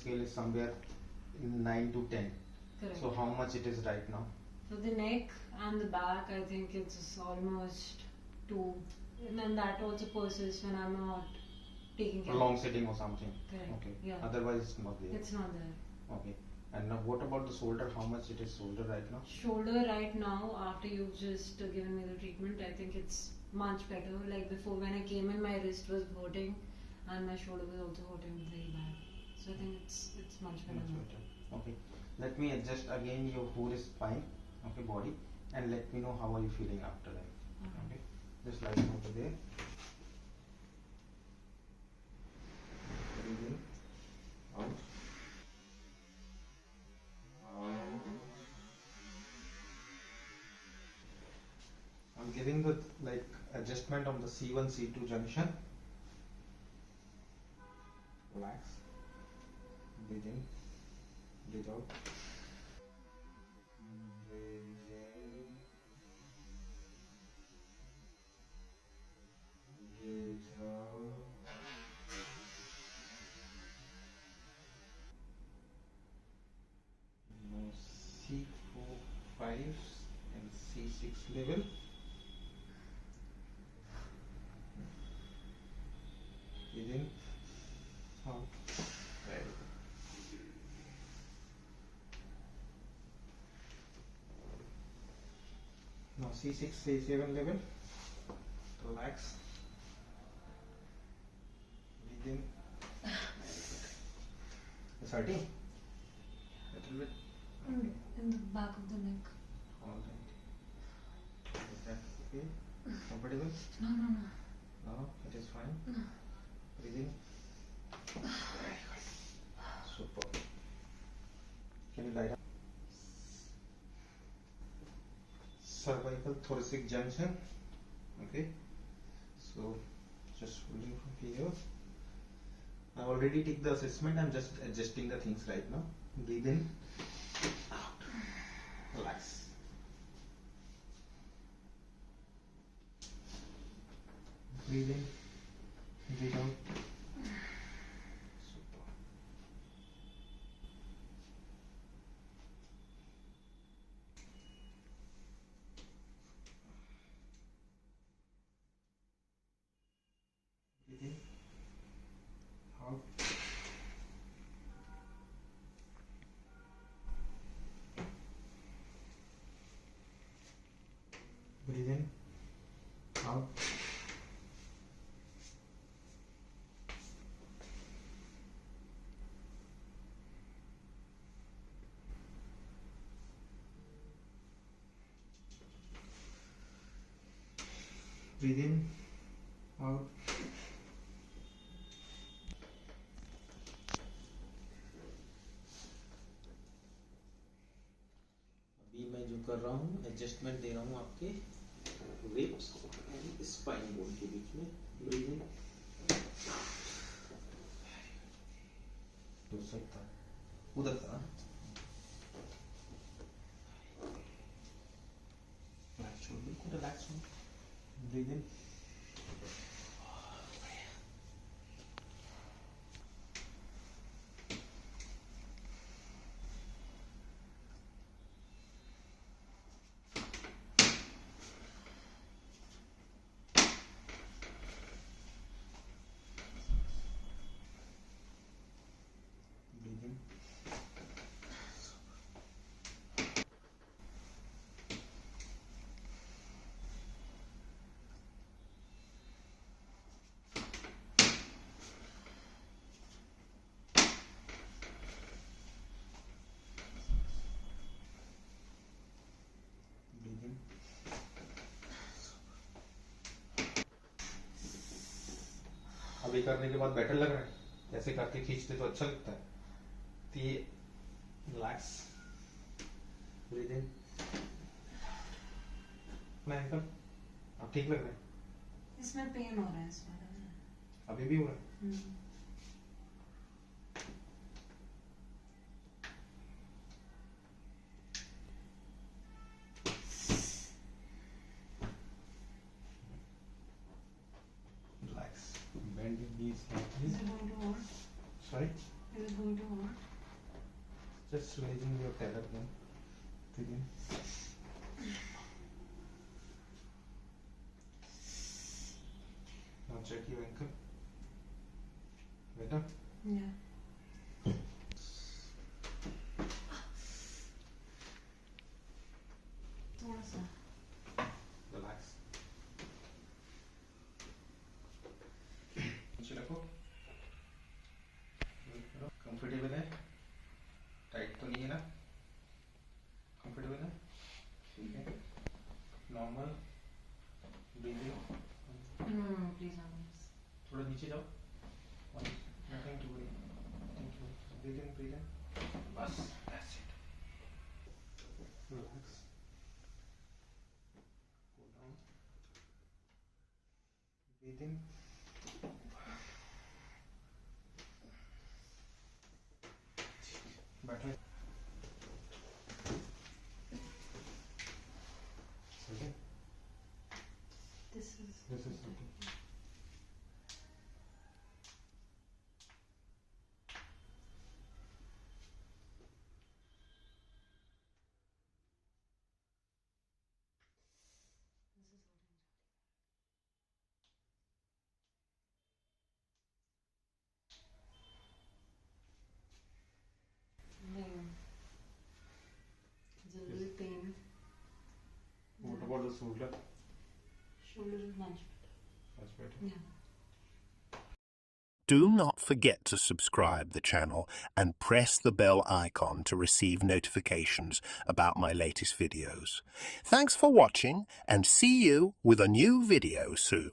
scale is somewhere in 9 to 10. Correct. So how much it is right now? For the neck and the back, I think it's almost 2. And then that also persists when I'm not taking care. Long sitting or something. Correct. Okay. Yeah. Otherwise it's not there. It's not there. Okay. And now what about the shoulder? How much it is shoulder right now? Shoulder right now, after you've just given me the treatment, I think it's much better. Like before, when I came in, my wrist was hurting and my shoulder was also hurting very bad. So I think it's much better now. Much better. Okay. Let me adjust again your whole spine, okay, body, and let me know how are you feeling after that. Okay. Just lie down over there. Breathe in, out. I'm giving the adjustment on the C1 C2 junction. Relax. Breathe in. Breathe out. Breathe in. Breathe out. Now C4, 5 and C6 level. Breathe in, out. Very good. Now C6, C7 level. Relax. Breathe in. It's hurting? Little bit. In the back of the neck. Alright. Is that okay? Comfortable? No. No, it is fine. No. Breathe in. Very good. Super. Can you lie down? Cervical thoracic junction. Okay. So just holding from here. I already took the assessment. I'm just adjusting the things right now. Breathe in. Out. Relax. Breathe in. Breathe out. Super. Breathe in. Out. Breathe in. Out. Breathe in. Out. अभी मैं जो कर रहा हूँ adjustment दे रहा हूँ आपके ribs and spine bone के बीच में. ब्रीथ इन. तो सकता है उधर था. रिलैक्स हो, बिल्कुल रिलैक्स हो. ब्रीथ इन. अभी करने के बाद बेटर लग रहा है. ऐसे करके खींचते तो अच्छा लगता है. तो ये रिलैक्स. ब्रीथ इन. अपना एंकल अब ठीक लग रहा है. इसमें पेन हो रहा है इसमें. अभी भी हो रहा है. Relax. Bend your knees like Is this. it going to hurt? Sorry? Is it going to hurt? Just raising your tail again. Breathe in. Now check your ankle. Better? Yeah. थोड़ा सा. Relax. नीचे रखो. Comfortable है? Tight तो नहीं है ना? Comfortable है? ठीक है. Normal. Breathing. No, please don't. थोड़ा नीचे जाओ. Nothing to worry. Thank you. Breathe in, breathe in. बस. That's it. Relax. Go down. Breathe in. बैठो. Okay. This is okay. No. It's a little pain. What about the shoulder? Shoulder is much That's better. better. Yeah. Do not forget to subscribe the channel and press the bell icon to receive notifications about my latest videos. Thanks for watching and see you with a new video soon.